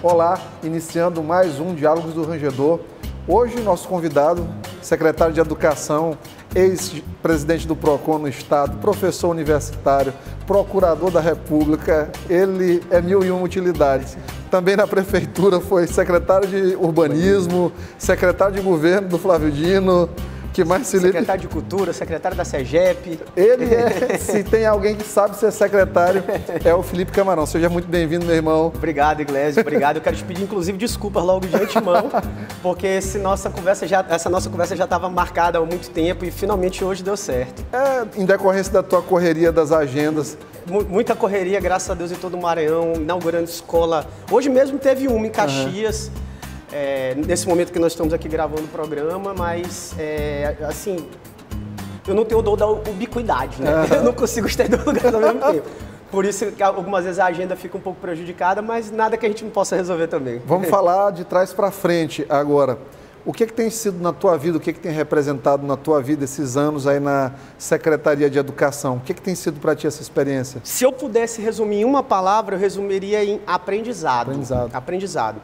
Olá, iniciando mais um Diálogos do Rangedor. Hoje, nosso convidado, secretário de Educação, ex-presidente do PROCON no Estado, professor universitário, procurador da República, ele é 1001 utilidades. Também na Prefeitura foi secretário de Urbanismo, secretário de Governo do Flávio Dino. Que mais se secretário de Cultura, secretário da SEGEP. Ele é, se tem alguém que sabe ser secretário, é o Felipe Camarão. Seja muito bem-vindo, meu irmão. Obrigado, Iglesias, obrigado. Eu quero te pedir, inclusive, desculpas logo de antemão, porque essa nossa conversa já estava marcada há muito tempo e finalmente hoje deu certo. Em decorrência da tua correria das agendas. Muita correria, graças a Deus, em todo o Maranhão, inaugurando escola. Hoje mesmo teve uma em Caxias. Nesse momento que nós estamos aqui gravando o programa, mas, assim, eu não tenho dor da ubiquidade, né? Eu não consigo estar em dois lugares ao mesmo tempo. Por isso, algumas vezes a agenda fica um pouco prejudicada, mas nada que a gente não possa resolver também. Vamos falar de trás para frente agora. O que tem sido na tua vida, o que tem representado na tua vida esses anos aí na Secretaria de Educação? O que tem sido para ti essa experiência? Se eu pudesse resumir em uma palavra, eu resumiria em aprendizado. Aprendizado.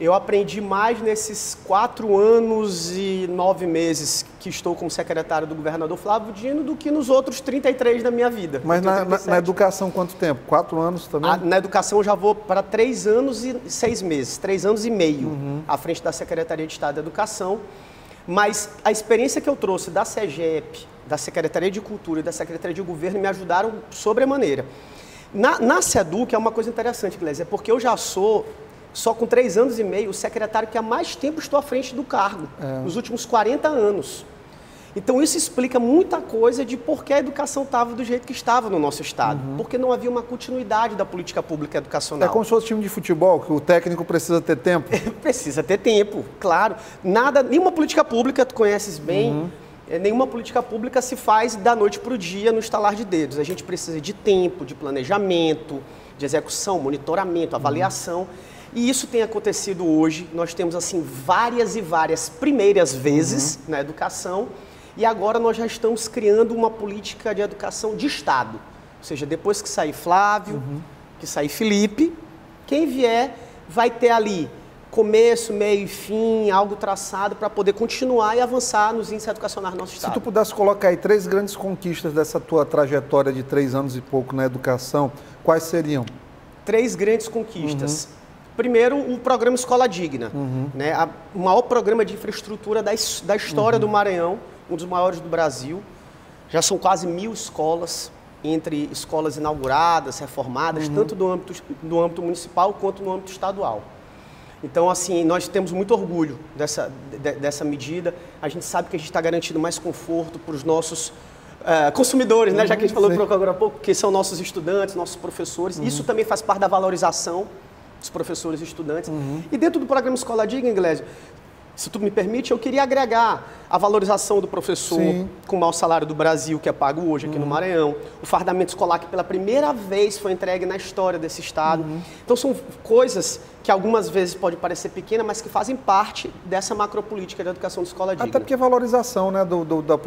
Eu aprendi mais nesses 4 anos e 9 meses que estou como secretário do governador Flávio Dino do que nos outros 33 da minha vida. Mas na educação quanto tempo? 4 anos também? Na educação eu já vou para 3 anos e 6 meses, 3 anos e meio à frente da Secretaria de Estado da Educação. Mas a experiência que eu trouxe da SEGEP, da Secretaria de Cultura e da Secretaria de Governo me ajudaram sobremaneira. Na SEDUC é uma coisa interessante, Iglesias, é porque eu já sou... Só com 3 anos e meio, o secretário que há mais tempo estou à frente do cargo, nos últimos 40 anos. Então isso explica muita coisa de por que a educação estava do jeito que estava no nosso estado. Porque não havia uma continuidade da política pública educacional. É como se fosse time de futebol, que o técnico precisa ter tempo. Precisa ter tempo, claro. Nenhuma política pública, tu conheces bem, nenhuma política pública se faz da noite para o dia no estalar de dedos. A gente precisa de tempo, de planejamento, de execução, monitoramento, avaliação. E isso tem acontecido hoje. Nós temos, assim, várias e várias primeiras vezes na educação e agora nós já estamos criando uma política de educação de Estado. Ou seja, depois que sair Flávio, que sair Felipe, quem vier vai ter ali começo, meio e fim, algo traçado para poder continuar e avançar nos índices educacionais do nosso Estado. Se tu pudesse colocar aí 3 grandes conquistas dessa tua trajetória de 3 anos e pouco na educação, quais seriam? 3 grandes conquistas. Primeiro, o programa Escola Digna, né? O maior programa de infraestrutura da história do Maranhão, um dos maiores do Brasil. Já são quase 1000 escolas, entre escolas inauguradas, reformadas, tanto do âmbito municipal quanto no âmbito estadual. Então, assim, nós temos muito orgulho dessa medida. A gente sabe que a gente está garantindo mais conforto para os nossos consumidores, né? Já que a gente falou agora há pouco, que são nossos estudantes, nossos professores. Isso também faz parte da valorização dos professores e estudantes. E dentro do programa Escola Digna, Iglesias, se tu me permite, eu queria agregar a valorização do professor com o maior salário do Brasil, que é pago hoje aqui no Maranhão, o fardamento escolar que pela primeira vez foi entregue na história desse estado. Então são coisas que algumas vezes pode parecer pequena, mas que fazem parte dessa macropolítica de educação de escola digna. Até porque a valorização, né, do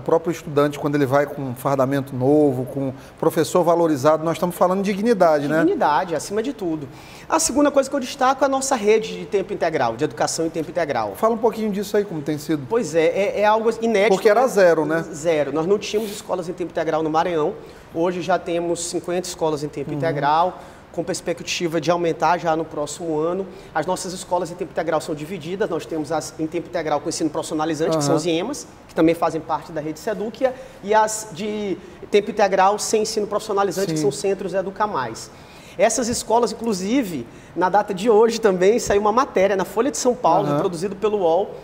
próprio estudante, quando ele vai com um fardamento novo, com professor valorizado, nós estamos falando de dignidade, né? Dignidade, acima de tudo. A segunda coisa que eu destaco é a nossa rede de tempo integral, de educação em tempo integral. Fala um pouquinho disso aí, como tem sido. Pois é algo inédito. Porque era zero, né? Zero. Nós não tínhamos escolas em tempo integral no Maranhão. Hoje já temos 50 escolas em tempo integral, com perspectiva de aumentar já no próximo ano. As nossas escolas em tempo integral são divididas. Nós temos as em tempo integral com ensino profissionalizante, que são os IEMAs, que também fazem parte da rede SEDUC, e as de tempo integral sem ensino profissionalizante, que são centros Educa Mais. Essas escolas, inclusive, na data de hoje também, saiu uma matéria na Folha de São Paulo, produzido pelo UOL,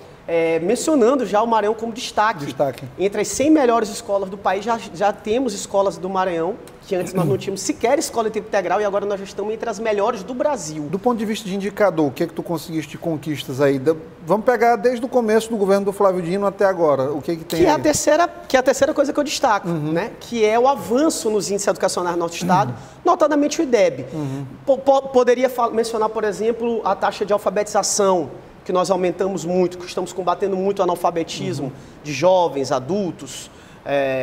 mencionando já o Maranhão como destaque. Entre as 100 melhores escolas do país, já temos escolas do Maranhão, que antes nós não tínhamos sequer escola em tempo integral, e agora nós já estamos entre as melhores do Brasil. Do ponto de vista de indicador, o que é que tu conseguiste de conquistas aí? Vamos pegar desde o começo do governo do Flávio Dino até agora, o que é que tem aí? Que é a terceira coisa que eu destaco, né? Que é o avanço nos índices educacionais do nosso estado, notadamente o IDEB. Poderia mencionar, por exemplo, a taxa de alfabetização, que nós aumentamos muito, que estamos combatendo muito o analfabetismo de jovens, adultos,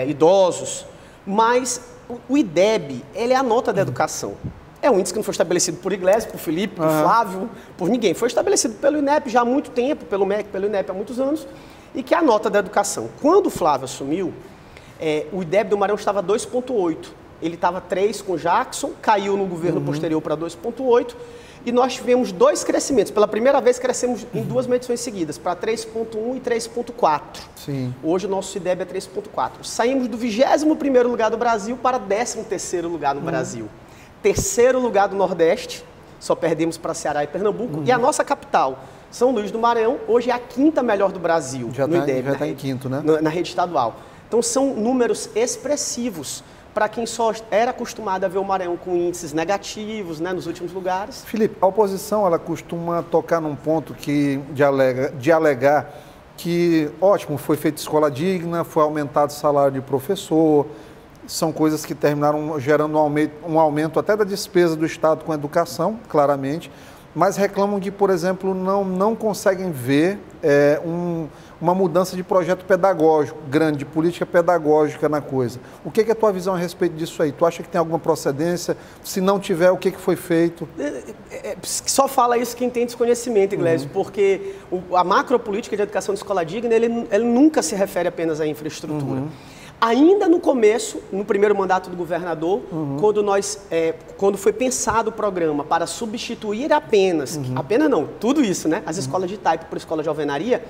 idosos, mas o IDEB, ele é a nota da educação. É um índice que não foi estabelecido por Iglesias, por Felipe, por Flávio, por ninguém. Foi estabelecido pelo INEP já há muito tempo, pelo MEC, pelo INEP há muitos anos, e que é a nota da educação. Quando o Flávio assumiu, o IDEB do Maranhão estava 2,8. Ele estava 3 com o Jackson, caiu no governo posterior para 2,8, e nós tivemos 2 crescimentos. Pela primeira vez crescemos em 2 medições seguidas, para 3,1 e 3,4. Sim. Hoje o nosso IDEB é 3,4. Saímos do 21º lugar do Brasil para 13º lugar no Brasil. 3º lugar do Nordeste, só perdemos para Ceará e Pernambuco, e a nossa capital, São Luís do Maranhão, hoje é a 5ª melhor do Brasil no IDEB. Já está em quinto, né? Na rede estadual. Então são números expressivos para quem só era acostumado a ver o Maranhão com índices negativos, né, nos últimos lugares. Felipe, a oposição ela costuma tocar num ponto de alegar que, ótimo, foi feita escola digna, foi aumentado o salário de professor, são coisas que terminaram gerando um aumento até da despesa do Estado com a educação, claramente, mas reclamam que, por exemplo, não conseguem ver uma mudança de projeto pedagógico grande, de política pedagógica na coisa. O que é a tua visão a respeito disso aí? Tu acha que tem alguma procedência? Se não tiver, o que foi feito? Só fala isso quem tem desconhecimento, Iglesias, porque a macropolítica de educação de escola digna, ele nunca se refere apenas à infraestrutura. Ainda no começo, no primeiro mandato do governador, quando foi pensado o programa para substituir apenas não, tudo isso, né? As escolas de taipo por escola de alvenaria,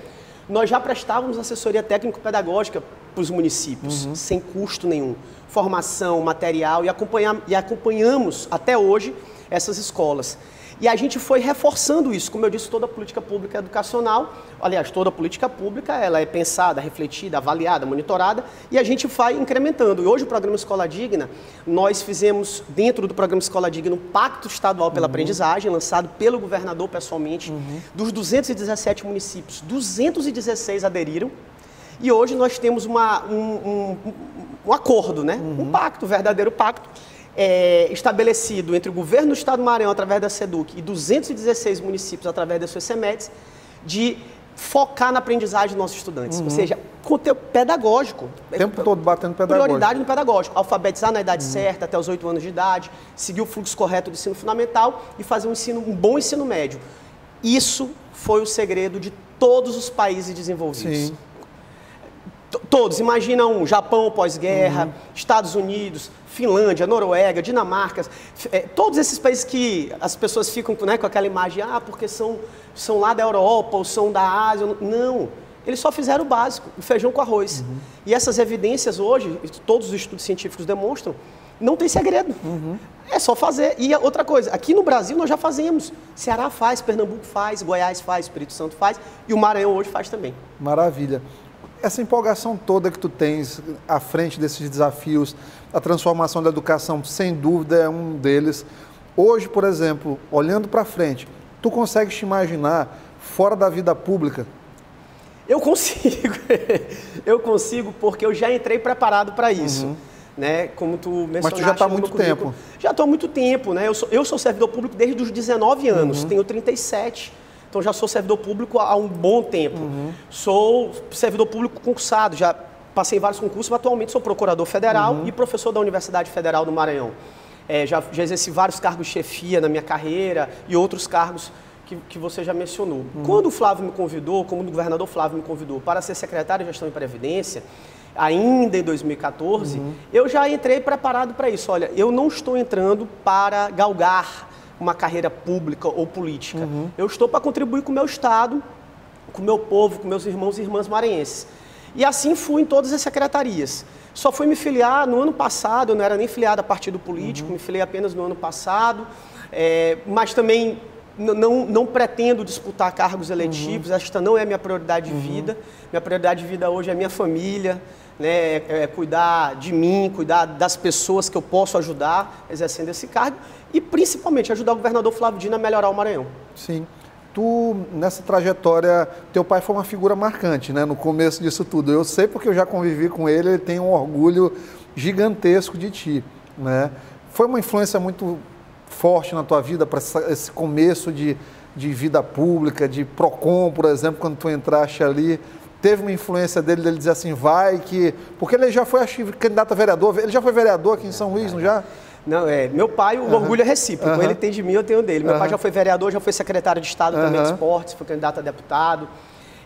nós já prestávamos assessoria técnico-pedagógica para os municípios, sem custo nenhum. Formação, material, e acompanhamos até hoje essas escolas. E a gente foi reforçando isso, como eu disse, toda a política pública educacional, aliás, toda a política pública, ela é pensada, refletida, avaliada, monitorada, e a gente vai incrementando. E hoje o Programa Escola Digna, nós fizemos, dentro do Programa Escola Digna, um Pacto Estadual pela Aprendizagem, lançado pelo governador pessoalmente, dos 217 municípios, 216 aderiram, e hoje nós temos um acordo, né? Um pacto, um verdadeiro pacto, estabelecido entre o governo do Estado do Maranhão, através da SEDUC, e 216 municípios, através das suas SEMEDs, de focar na aprendizagem dos nossos estudantes. Ou seja, conteúdo pedagógico. O tempo todo batendo pedagógico. Prioridade no pedagógico. Alfabetizar na idade certa, até os 8 anos de idade, seguir o fluxo correto do ensino fundamental e fazer um bom ensino médio. Isso foi o segredo de todos os países desenvolvidos. Sim. Todos, imagina Japão pós-guerra, Estados Unidos, Finlândia, Noruega, Dinamarca, todos esses países que as pessoas ficam, né, com aquela imagem, porque são lá da Europa ou são da Ásia. Não, eles só fizeram o básico, o feijão com arroz. E essas evidências hoje, todos os estudos científicos demonstram, não tem segredo. É só fazer. E outra coisa, aqui no Brasil nós já fazemos. Ceará faz, Pernambuco faz, Goiás faz, Espírito Santo faz e o Maranhão hoje faz também. Maravilha. Essa empolgação toda que tu tens à frente desses desafios, a transformação da educação, sem dúvida, é um deles. Hoje, por exemplo, olhando para frente, tu consegues te imaginar fora da vida pública? Eu consigo. Eu consigo porque eu já entrei preparado para isso. Né? Como tu mencionaste. Mas tu já está há muito tempo. Já estou há muito tempo. Né? Eu sou servidor público desde os 19 anos, tenho 37. Então, já sou servidor público há um bom tempo. Sou servidor público concursado, já passei em vários concursos, mas atualmente sou procurador federal e professor da Universidade Federal do Maranhão. Já exerci vários cargos de chefia na minha carreira e outros cargos que você já mencionou. Quando o Flávio me convidou, como o governador Flávio me convidou para ser secretário de Gestão e Previdência, ainda em 2014, eu já entrei preparado para isso. Olha, eu não estou entrando para galgar uma carreira pública ou política. Eu estou para contribuir com o meu Estado, com o meu povo, com meus irmãos e irmãs maranhenses. E assim fui em todas as secretarias. Só fui me filiar no ano passado, eu não era nem filiado a partido político, me filiei apenas no ano passado, mas também não pretendo disputar cargos eletivos, esta não é a minha prioridade de vida. Minha prioridade de vida hoje é a minha família, né, cuidar de mim, cuidar das pessoas que eu posso ajudar exercendo esse cargo e principalmente ajudar o governador Flávio Dino a melhorar o Maranhão. Sim. Tu, nessa trajetória, teu pai foi uma figura marcante, né, no começo disso tudo. Eu sei porque eu já convivi com ele, ele tem um orgulho gigantesco de ti, né? Foi uma influência muito forte na tua vida para esse começo de vida pública, de Procon, por exemplo, quando tu entraste ali. Teve uma influência dele dizer assim, porque ele já foi candidato a vereador, ele já foi vereador aqui em São Luís, não já? Não, meu pai, o orgulho é recíproco. Ele tem de mim, eu tenho dele. Meu pai já foi vereador, já foi secretário de Estado também de esportes, foi candidato a deputado.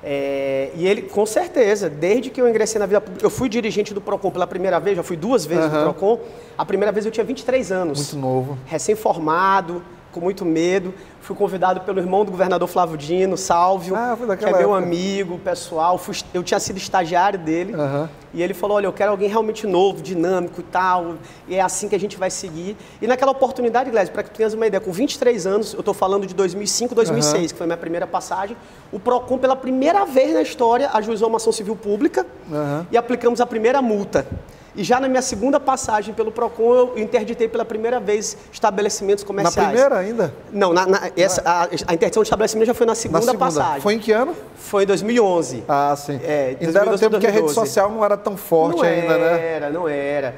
E ele, com certeza, desde que eu ingressei na vida pública, eu fui dirigente do PROCON pela primeira vez, já fui 2 vezes no PROCON. A primeira vez eu tinha 23 anos. Muito novo. Recém-formado, com muito medo. Fui convidado pelo irmão do governador Flávio Dino, Sálvio, que é meu amigo pessoal. Eu tinha sido estagiário dele. E ele falou, olha, eu quero alguém realmente novo, dinâmico e tal. E é assim que a gente vai seguir. E naquela oportunidade, Glésio, para que tu tenhas uma ideia, com 23 anos, eu estou falando de 2005, 2006, que foi a minha primeira passagem, o PROCON, pela primeira vez na história, ajuizou uma ação civil pública e aplicamos a primeira multa. E já na minha segunda passagem pelo PROCON, eu interditei pela primeira vez estabelecimentos comerciais. Na primeira ainda? Não, a interdição de estabelecimento já foi na segunda passagem. Foi em que ano? Foi em 2011. Ah, sim. Ainda era tempo que a rede social não era tão forte ainda, né? Não era.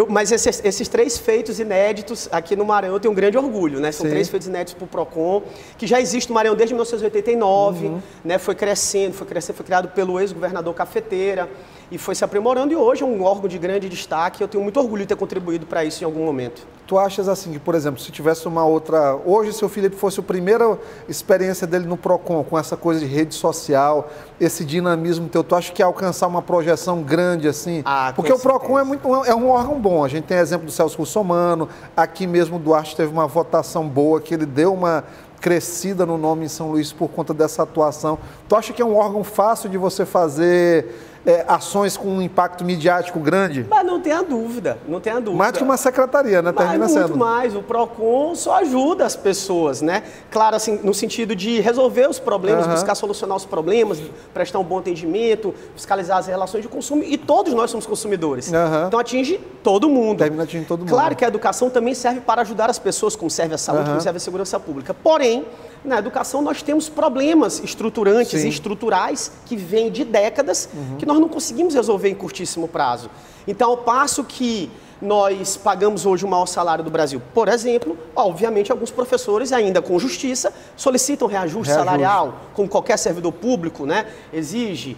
Mas esses 3 feitos inéditos aqui no Maranhão eu tenho um grande orgulho, né? São 3 feitos inéditos para o PROCON, que já existe no Maranhão desde 1989, né? Foi crescendo, foi criado pelo ex-governador Cafeteira e foi se aprimorando, e hoje é um órgão de grande destaque. Eu tenho muito orgulho de ter contribuído para isso em algum momento. Tu achas assim que, por exemplo, se tivesse uma outra... Hoje, se o Felipe fosse a primeira experiência dele no PROCON, com essa coisa de rede social, esse dinamismo teu, tu acha que ia alcançar uma projeção grande assim? Porque o PROCON é um órgão bom. A gente tem exemplo do Celso Russomano, aqui mesmo o Duarte teve uma votação boa, que ele deu uma crescida no nome em São Luís por conta dessa atuação. Tu acha que é um órgão fácil de você fazer ações com um impacto midiático grande? Mas não tenha dúvida, não tenha dúvida. Mais do que uma secretaria, né? Termina sendo. Muito mais. O PROCON só ajuda as pessoas, né? Claro, assim, no sentido de resolver os problemas, buscar solucionar os problemas, prestar um bom atendimento, fiscalizar as relações de consumo, e todos nós somos consumidores. Então atinge todo mundo. Termina atingindo todo mundo. Claro que a educação também serve para ajudar as pessoas, como serve a saúde, como serve a segurança pública. Porém, na educação nós temos problemas estruturantes e estruturais que vêm de décadas, que nós não conseguimos resolver em curtíssimo prazo. Então, ao passo que nós pagamos hoje o maior salário do Brasil, por exemplo, obviamente alguns professores, ainda com justiça, solicitam reajuste salarial, como qualquer servidor público, né, exige.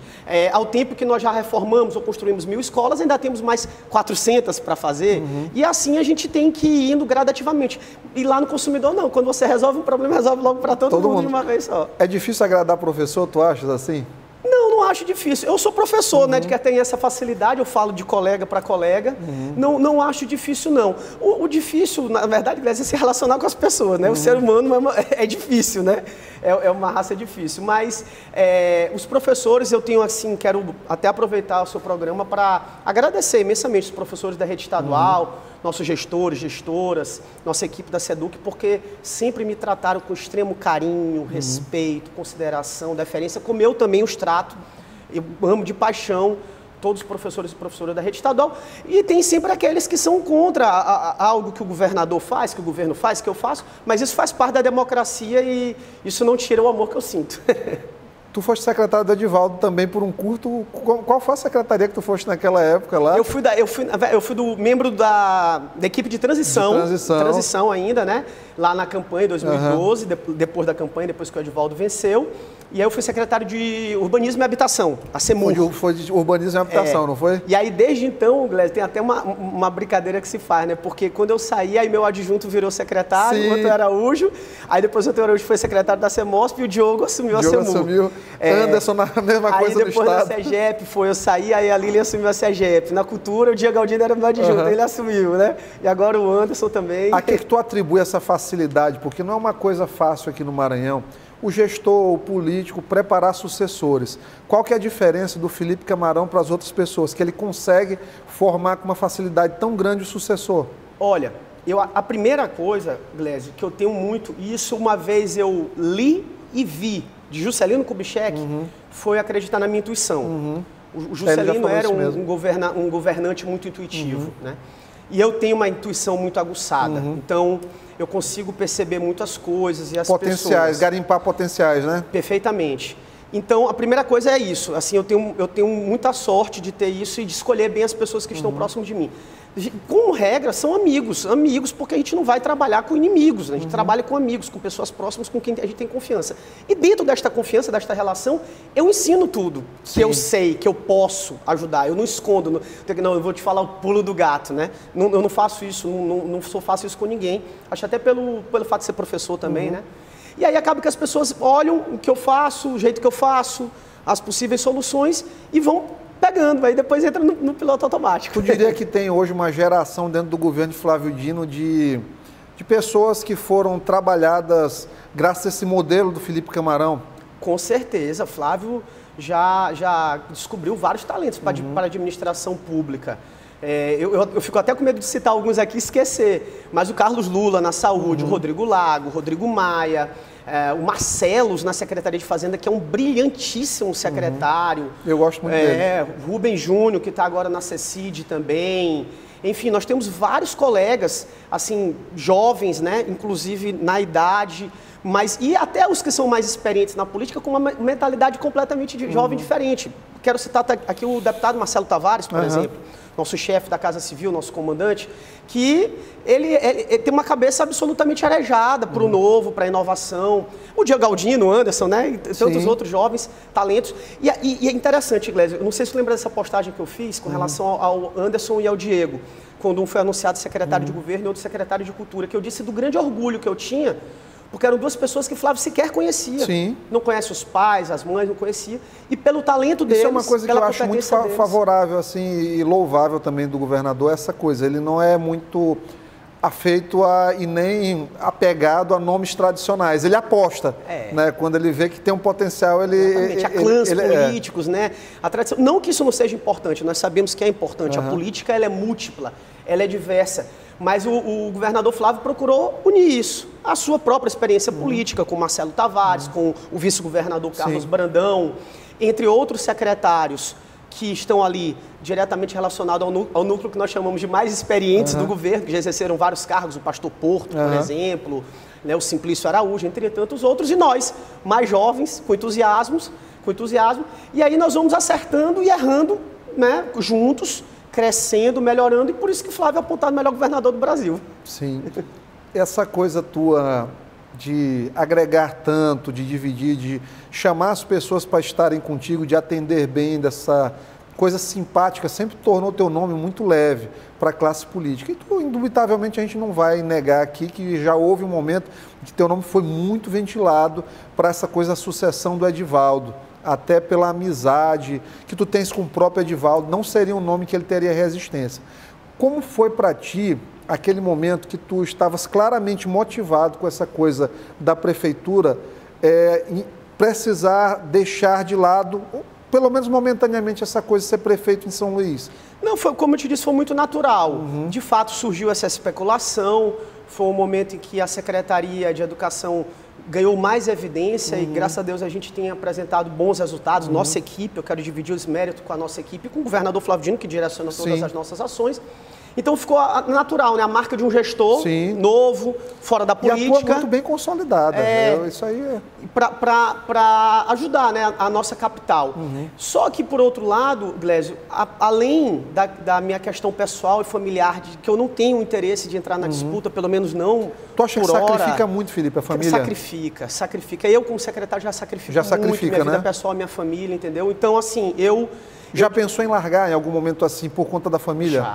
Ao tempo que nós já reformamos ou construímos 1000 escolas, ainda temos mais 400 para fazer, e assim a gente tem que ir indo gradativamente. E lá no consumidor não, quando você resolve um problema, resolve logo para todo mundo de uma vez só. É difícil agradar professor, tu achas assim? Não acho difícil. Eu sou professor, né, de que tem essa facilidade, eu falo de colega para colega. Não acho difícil, não. O difícil, na verdade, é se relacionar com as pessoas, né? O ser humano é difícil, né? É uma raça difícil. Mas os professores, eu tenho assim, quero até aproveitar o seu programa para agradecer imensamente os professores da rede estadual, nossos gestores, gestoras, nossa equipe da SEDUC, porque sempre me trataram com extremo carinho, respeito, consideração, deferência, como eu também os trato. Eu amo de paixão todos os professores e professoras da rede estadual, e tem sempre aqueles que são contra algo que o governador faz, que o governo faz, que eu faço, mas isso faz parte da democracia e isso não tira o amor que eu sinto. Tu foste secretário do Edivaldo também por um curto... Qual foi a secretaria que tu foste naquela época lá? Eu fui do membro da equipe de transição. Transição ainda, né? Lá na campanha em 2012, depois da campanha, depois que o Edivaldo venceu. E aí eu fui secretário de Urbanismo e Habitação, a SEMUR. Foi de Urbanismo e Habitação, não foi? E aí, desde então, Glésio, tem até uma brincadeira que se faz, né? Porque quando eu saí, aí meu adjunto virou secretário, o Antônio Araújo. Aí depois o Antônio Araújo foi secretário da SEMOSP e o Diogo assumiu a SEMUR. Anderson na mesma coisa do Estado. Aí depois da SEGEP eu saí, aí a Lília assumiu a SEGEP. Na cultura, o Diego Galdino era meu adjunto, ele assumiu, né? E agora o Anderson também. A que tu atribui essa facilidade? Porque não é uma coisa fácil aqui no Maranhão o gestor, o político, preparar sucessores. Qual que é a diferença do Felipe Camarão para as outras pessoas? Que ele consegue formar com uma facilidade tão grande o sucessor? Olha, a primeira coisa, Glésio, que eu tenho muito, e isso uma vez eu li e vi, de Juscelino Kubitschek, foi acreditar na minha intuição. O Juscelino era um governante muito intuitivo, né? E eu tenho uma intuição muito aguçada, então eu consigo perceber muitas coisas e as potenciais, pessoas. Garimpar potenciais, né? Perfeitamente. Então, a primeira coisa é isso. Assim, eu tenho muita sorte de ter isso e de escolher bem as pessoas que estão próximas de mim. Com regra, são amigos, porque a gente não vai trabalhar com inimigos, né? A gente trabalha com amigos, com pessoas próximas, com quem a gente tem confiança. E dentro desta confiança, desta relação, eu ensino tudo que eu sei, que eu posso ajudar. Eu não escondo, não, eu vou te falar o pulo do gato, né? Eu não faço isso, não faço isso com ninguém. Acho até pelo fato de ser professor também, né? E aí acaba que as pessoas olham o que eu faço, o jeito que eu faço, as possíveis soluções e vão pegando, aí depois entra no piloto automático. Tu diria que tem hoje uma geração dentro do governo de Flávio Dino de pessoas que foram trabalhadas graças a esse modelo do Felipe Camarão? Com certeza, Flávio já descobriu vários talentos para a administração pública. Eu fico até com medo de citar alguns aqui e esquecer, mas o Carlos Lula na saúde, o Rodrigo Lago, o Rodrigo Maia, o Marcelos na Secretaria de Fazenda, que é um brilhantíssimo secretário. Eu gosto muito dele. Rubem Júnior, que está agora na CECID também. Enfim, nós temos vários colegas, assim, jovens, né, inclusive na idade, e até os que são mais experientes na política, com uma mentalidade completamente jovem diferente. Quero citar aqui o deputado Marcelo Tavares, por exemplo, nosso chefe da Casa Civil, nosso comandante, que ele tem uma cabeça absolutamente arejada para o novo, para a inovação. O Diego Galdino, o Anderson, né? E tantos outros jovens talentos. E é interessante, Iglesias, eu não sei se você lembra dessa postagem que eu fiz com relação ao Anderson e ao Diego, quando um foi anunciado secretário de governo e outro secretário de cultura, que eu disse do grande orgulho que eu tinha, porque eram duas pessoas que Flávio sequer conhecia. Sim. Não conhece os pais, as mães, não conhecia. E pelo talento deles... Isso é uma coisa que eu acho muito favorável assim, e louvável também do governador, essa coisa. Ele não é muito afeito e nem apegado a nomes tradicionais. Ele aposta, né? Quando ele vê que tem um potencial, a clãs políticos, né? A tradição. Não que isso não seja importante, nós sabemos que é importante. A política ela é múltipla, ela é diversa. Mas o governador Flávio procurou unir isso. A sua própria experiência política, com Marcelo Tavares, com o vice-governador Carlos Brandão, entre outros secretários que estão ali diretamente relacionados ao núcleo que nós chamamos de mais experientes do governo, que já exerceram vários cargos, o pastor Porto, por exemplo, né, o Simplício Araújo, entre tantos outros, e nós, mais jovens, com entusiasmo, e aí nós vamos acertando e errando, né, juntos, crescendo, melhorando, e por isso que Flávio é apontado o melhor governador do Brasil. Sim. Essa coisa tua de agregar tanto, de dividir, de chamar as pessoas para estarem contigo, de atender bem, dessa coisa simpática, sempre tornou teu nome muito leve para a classe política. E tu, indubitavelmente, a gente não vai negar aqui que já houve um momento que teu nome foi muito ventilado para essa coisa da sucessão do Edivaldo, até pela amizade que tu tens com o próprio Edivaldo, não seria um nome que ele teria resistência. Como foi para ti aquele momento que tu estavas claramente motivado com essa coisa da prefeitura, em precisar deixar de lado, pelo menos momentaneamente, essa coisa de ser prefeito em São Luís? Não, foi, como eu te disse, foi muito natural. De fato, surgiu essa especulação, foi um momento em que a Secretaria de Educação ganhou mais evidência e, graças a Deus, a gente tem apresentado bons resultados. Nossa equipe, eu quero dividir os méritos com a nossa equipe, com o governador Flávio Dino, que direciona todas as nossas ações. Então ficou natural, né? A marca de um gestor novo, fora da política. E atua muito bem consolidada. Isso aí é... Para ajudar, né, a nossa capital. Só que, por outro lado, Glésio, além da minha questão pessoal e familiar, de que eu não tenho interesse de entrar na disputa, pelo menos não. Tu acha que sacrifica muito, Felipe, a família? Sacrifica. Eu, como secretário, já sacrifico muito minha vida pessoal, minha família, entendeu? Então, assim, Já pensou em largar em algum momento assim, por conta da família?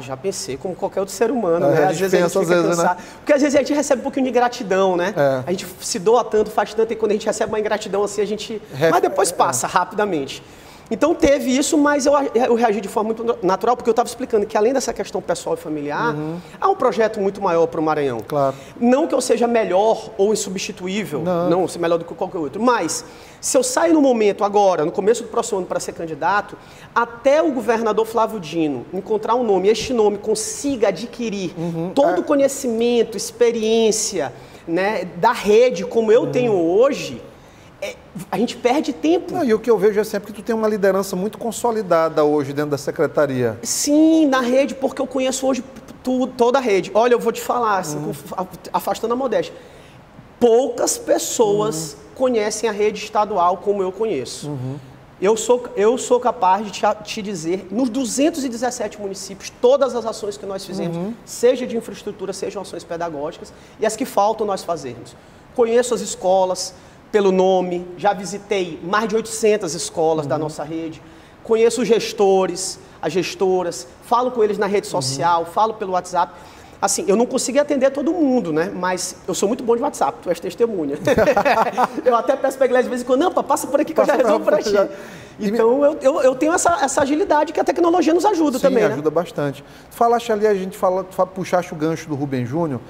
Já pensei, como qualquer outro ser humano, né? Às vezes a gente fica cansado. Né? Porque às vezes a gente recebe um pouquinho de ingratidão, né? A gente se doa tanto, faz tanto, e quando a gente recebe uma ingratidão assim, a gente... Mas depois passa rapidamente. Então teve isso, mas eu reagi de forma muito natural, porque eu estava explicando que além dessa questão pessoal e familiar, há um projeto muito maior para o Maranhão. Claro. Não que eu seja melhor ou insubstituível, não ser melhor do que qualquer outro, mas se eu saio no momento agora, no começo do próximo ano para ser candidato, até o governador Flávio Dino encontrar um nome, este nome consiga adquirir todo o conhecimento, experiência, né, da rede como eu tenho hoje, a gente perde tempo. E o que eu vejo é sempre que tu tem uma liderança muito consolidada hoje dentro da secretaria. Sim, na rede, porque eu conheço hoje toda a rede. Olha, eu vou te falar, assim, afastando a modéstia. poucas pessoas conhecem a rede estadual como eu conheço. Eu sou capaz de te dizer, nos 217 municípios, todas as ações que nós fizemos, seja de infraestrutura, sejam ações pedagógicas, e as que faltam nós fazermos. Conheço as escolas pelo nome, já visitei mais de 800 escolas da nossa rede, conheço os gestores, as gestoras, falo com eles na rede social, falo pelo WhatsApp. Assim, eu não consegui atender todo mundo, né? Mas eu sou muito bom de WhatsApp, tu és testemunha. Eu até peço para a igreja de vez em quando, não, passa por aqui que eu já resolvo para ti. Então, eu tenho essa agilidade que a tecnologia nos ajuda também, né? Ajuda bastante. Falaste ali, a gente puxaste o gancho do Rubem Júnior,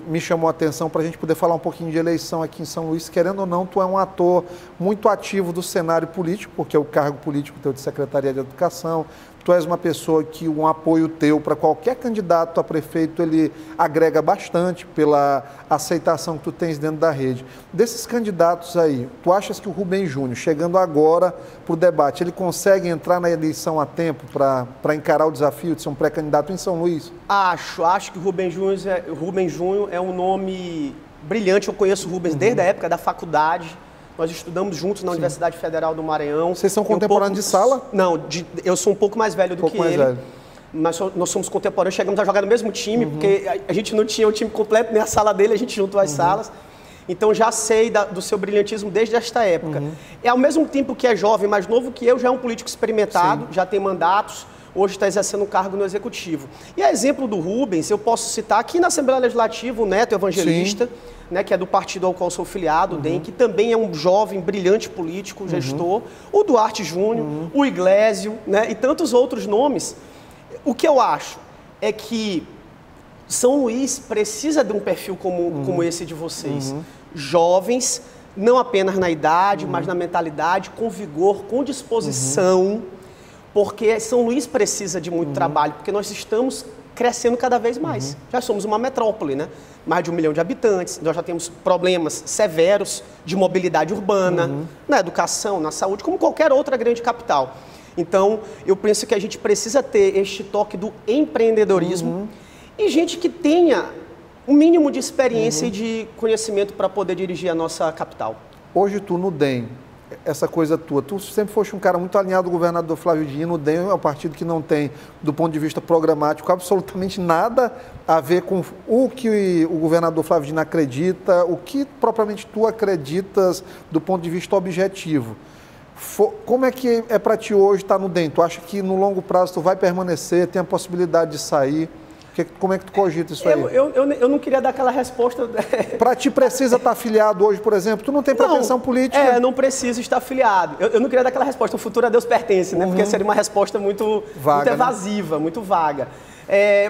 me chamou a atenção para a gente poder falar um pouquinho de eleição aqui em São Luís. Querendo ou não, tu é um ator muito ativo do cenário político, porque é o cargo político teu de Secretaria de Educação. Tu és uma pessoa que um apoio teu para qualquer candidato a prefeito, ele agrega bastante pela aceitação que tu tens dentro da rede. Desses candidatos aí, tu achas que o Rubem Júnior, chegando agora para o debate, ele consegue entrar na eleição a tempo para encarar o desafio de ser um pré-candidato em São Luís? Acho que o Rubem Júnior é um nome brilhante. Eu conheço o Rubens desde a época da faculdade. Nós estudamos juntos na Universidade Federal do Maranhão. Vocês são contemporâneos de sala? Não, eu sou um pouco mais velho do que ele. Mas nós somos contemporâneos, chegamos a jogar no mesmo time, porque a gente não tinha o time completo, nem a sala dele, a gente juntou as salas. Então já sei do seu brilhantismo desde esta época. É ao mesmo tempo que é jovem, mais novo que eu, já é um político experimentado, já tem mandatos, hoje está exercendo um cargo no Executivo. E a exemplo do Rubens, eu posso citar aqui na Assembleia Legislativa o Neto Evangelista, né, que é do partido ao qual sou filiado, o DEM, que também é um jovem, brilhante político, gestor, o Duarte Júnior, o Iglesio, né, e tantos outros nomes. O que eu acho é que São Luís precisa de um perfil como esse de vocês. Jovens, não apenas na idade, mas na mentalidade, com vigor, com disposição, porque São Luís precisa de muito trabalho, porque nós estamos crescendo cada vez mais. Já somos uma metrópole, né? Mais de 1 milhão de habitantes, nós já temos problemas severos de mobilidade urbana, na educação, na saúde, como qualquer outra grande capital. Então, eu penso que a gente precisa ter este toque do empreendedorismo e gente que tenha um mínimo de experiência e de conhecimento para poder dirigir a nossa capital. Hoje tu no DEM, essa coisa tua, tu sempre foste um cara muito alinhado ao governador Flávio Dino. O DEM é um partido que não tem, do ponto de vista programático, absolutamente nada a ver com o que o governador Flávio Dino acredita, o que propriamente tu acreditas do ponto de vista objetivo. Como é que é para ti hoje estar no DEM? Tu acha que no longo prazo tu vai permanecer, tem a possibilidade de sair? Como é que tu cogita isso aí? Eu não queria dar aquela resposta... Para ti precisa estar afiliado hoje, por exemplo? Tu não tem pretensão política? Não preciso estar afiliado. Eu não queria dar aquela resposta, o futuro a Deus pertence, né? Porque seria uma resposta muito vaga, muito evasiva, muito vaga.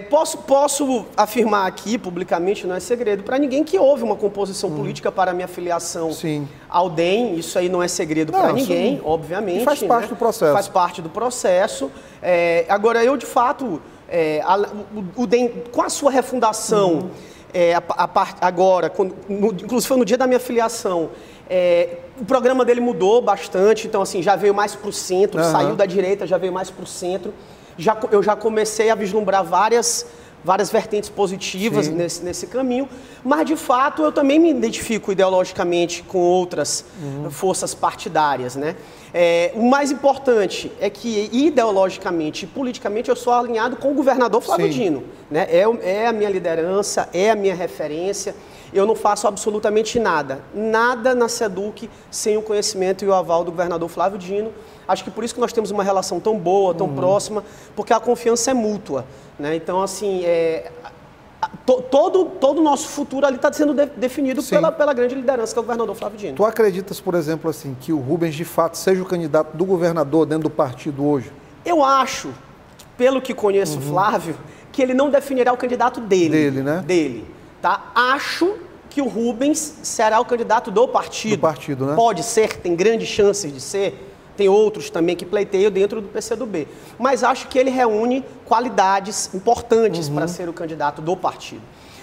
Posso afirmar aqui, publicamente, não é segredo, para ninguém que houve uma composição política para a minha filiação ao DEM. Isso aí não é segredo para ninguém, obviamente. E faz parte do processo. Faz parte do processo. Agora, eu, de fato... o DEM, com a sua refundação, agora, inclusive foi no dia da minha filiação, o programa dele mudou bastante, então assim, já veio mais para o centro, saiu da direita, já veio mais para o centro. Eu já comecei a vislumbrar várias vertentes positivas nesse caminho, mas de fato eu também me identifico ideologicamente com outras forças partidárias, né? O mais importante é que ideologicamente e politicamente eu sou alinhado com o governador Flávio Dino, né? É a minha liderança, é a minha referência. Eu não faço absolutamente nada na SEDUC sem o conhecimento e o aval do governador Flávio Dino. Acho que por isso que nós temos uma relação tão boa, tão próxima, porque a confiança é mútua, né? Então, assim, todo o nosso futuro ali está sendo definido pela grande liderança que é o governador Flávio Dino. Tu acreditas, por exemplo, assim, que o Rubens de fato seja o candidato do governador dentro do partido hoje? Eu acho, pelo que conheço o Flávio, que ele não definirá o candidato dele. Tá? Acho que o Rubens será o candidato do partido. Do partido, né? Pode ser, tem grandes chances de ser. Tem outros também que pleiteiam dentro do PCdoB. Mas acho que ele reúne qualidades importantes para ser o candidato do partido.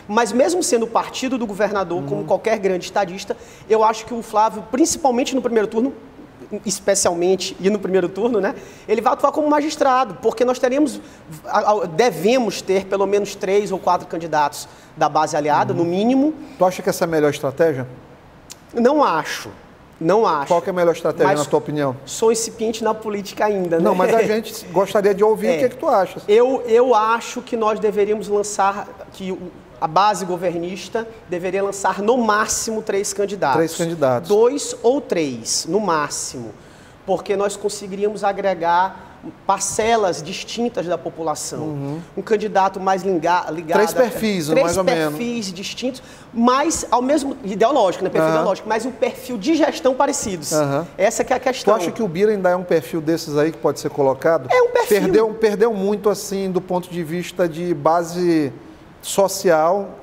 Mas mesmo sendo o partido do governador, como qualquer grande estadista, eu acho que o Flávio, principalmente no primeiro turno, especialmente e no primeiro turno, né, ele vai atuar como magistrado, porque nós devemos ter pelo menos 3 ou 4 candidatos da base aliada, no mínimo. Tu acha que essa é a melhor estratégia? Não acho. Não acho. Qual que é a melhor estratégia, mas na tua opinião? Sou incipiente na política ainda, né? Não, mas a gente gostaria de ouvir o que tu achas. Eu acho que nós deveríamos lançar, que a base governista deveria lançar no máximo 3 candidatos. 3 candidatos. 2 ou 3, no máximo. Porque nós conseguiríamos agregar parcelas distintas da população. Um candidato mais ligado... 3 perfis, mais ou menos. 3 perfis distintos, mas ao mesmo... Ideológico, né? Perfil ideológico, mas um perfil de gestão parecidos. Essa que é a questão. Tu acha que o Bira ainda é um perfil desses aí que pode ser colocado? É um perfil. Perdeu muito, assim, do ponto de vista de base social,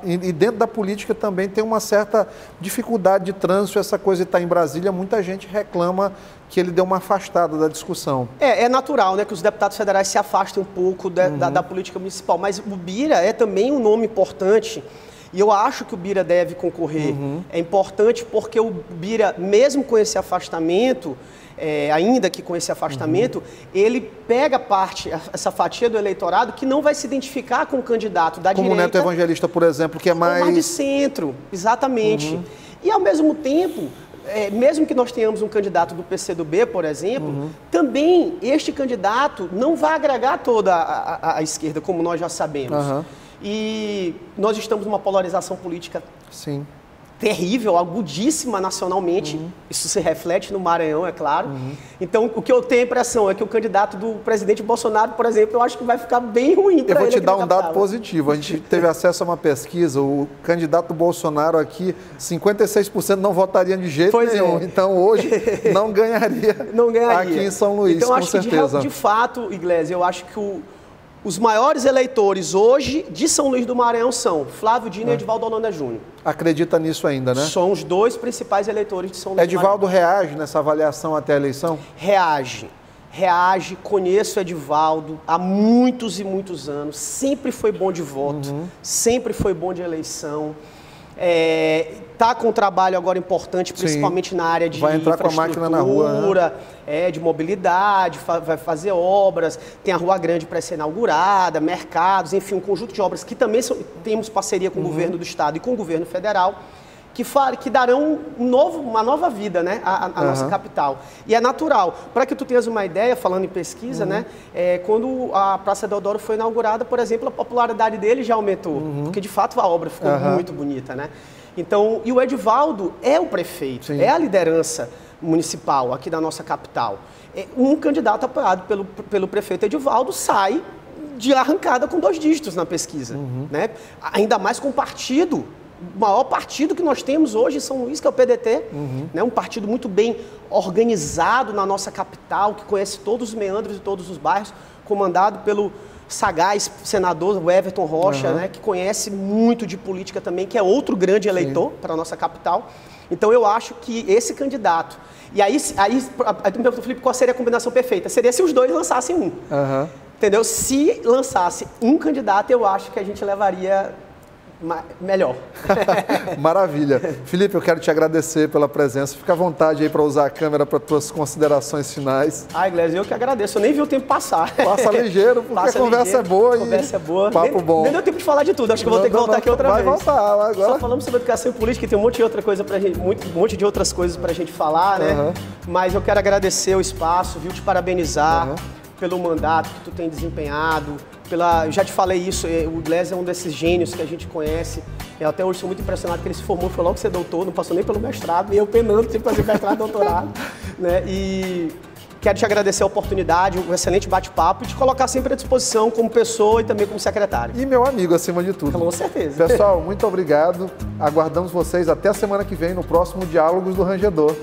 e dentro da política também tem uma certa dificuldade de trânsito, essa coisa de estar em Brasília, muita gente reclama que ele deu uma afastada da discussão. É natural, né, que os deputados federais se afastem um pouco da política municipal, mas o Bira é também um nome importante e eu acho que o Bira deve concorrer. É importante porque o Bira, mesmo com esse afastamento, ainda que com esse afastamento, ele pega essa fatia do eleitorado que não vai se identificar com o candidato da direita. Como o Neto Evangelista, por exemplo, que é mais de centro, exatamente. E ao mesmo tempo, mesmo que nós tenhamos um candidato do PCdoB, por exemplo, também este candidato não vai agregar toda a esquerda, como nós já sabemos. E nós estamos numa polarização política terrível, agudíssima nacionalmente. Isso se reflete no Maranhão, é claro. Então, o que eu tenho a impressão é que o candidato do presidente Bolsonaro, por exemplo, eu acho que vai ficar bem ruim para ele. Eu vou te dar um dado positivo. A gente teve acesso a uma pesquisa, o candidato do Bolsonaro aqui, 56% não votariam de jeito nenhum. Então, hoje, não ganharia aqui em São Luís, então, com certeza. De fato, Iglesias, eu acho que os maiores eleitores hoje de São Luís do Maranhão são Flávio Dino e Edivaldo Holanda Júnior. Acredita nisso ainda, né? São os 2 principais eleitores de São Luís do Edivaldo reage nessa avaliação até a eleição? Reage, conheço o Edivaldo há muitos e muitos anos, sempre foi bom de voto, sempre foi bom de eleição. Está com um trabalho agora importante, principalmente na área de vai entrar com a máquina na rua, de mobilidade, vai fazer obras, tem a Rua Grande para ser inaugurada, mercados, enfim, um conjunto de obras que também temos parceria com o governo do estado e com o governo federal, que darão uma nova vida, né, à nossa capital. E é natural. Para que tu tenhas uma ideia, falando em pesquisa, né, quando a Praça Deodoro foi inaugurada, por exemplo, a popularidade dele já aumentou, porque de fato a obra ficou muito bonita, né? Então, e o Edivaldo é o prefeito, é a liderança municipal aqui da nossa capital. Um candidato apoiado pelo prefeito Edivaldo sai de arrancada com 2 dígitos na pesquisa, né? Ainda mais com o partido, o maior partido que nós temos hoje em São Luís, que é o PDT, né? Um partido muito bem organizado na nossa capital, que conhece todos os meandros de todos os bairros, comandado pelo sagaz senador o Everton Rocha, né? Que conhece muito de política também, que é outro grande eleitor para a nossa capital. Então eu acho que esse candidato... E aí tu me perguntou, Felipe, qual seria a combinação perfeita? Seria se os 2 lançassem um. Entendeu? Se lançasse um candidato, eu acho que a gente levaria melhor. Maravilha. Felipe, eu quero te agradecer pela presença. Fica à vontade aí para usar a câmera para tuas considerações finais. Iglesias, eu que agradeço. Eu nem vi o tempo passar. Passa ligeiro, porque a conversa é boa. Conversa é boa. Papo bom. Nem deu tempo de falar de tudo. Acho que eu vou ter que voltar aqui outra vez. Vai voltar agora. Só falamos sobre educação e política, tem um monte de outra coisa pra gente, um monte de outras coisas pra gente falar, né? Mas eu quero agradecer o espaço, viu? Te parabenizar pelo mandato que tu tem desempenhado. Eu já te falei isso, o Iglesias é um desses gênios que a gente conhece. Eu até hoje sou muito impressionado que ele se formou, foi logo ser doutor, não passou nem pelo mestrado, e eu penando, tive que fazer mestrado e doutorado. Né? E quero te agradecer a oportunidade, um excelente bate-papo e te colocar sempre à disposição como pessoa e também como secretário. E meu amigo, acima de tudo. Com certeza. Pessoal, muito obrigado. Aguardamos vocês até a semana que vem no próximo Diálogos do Rangedor.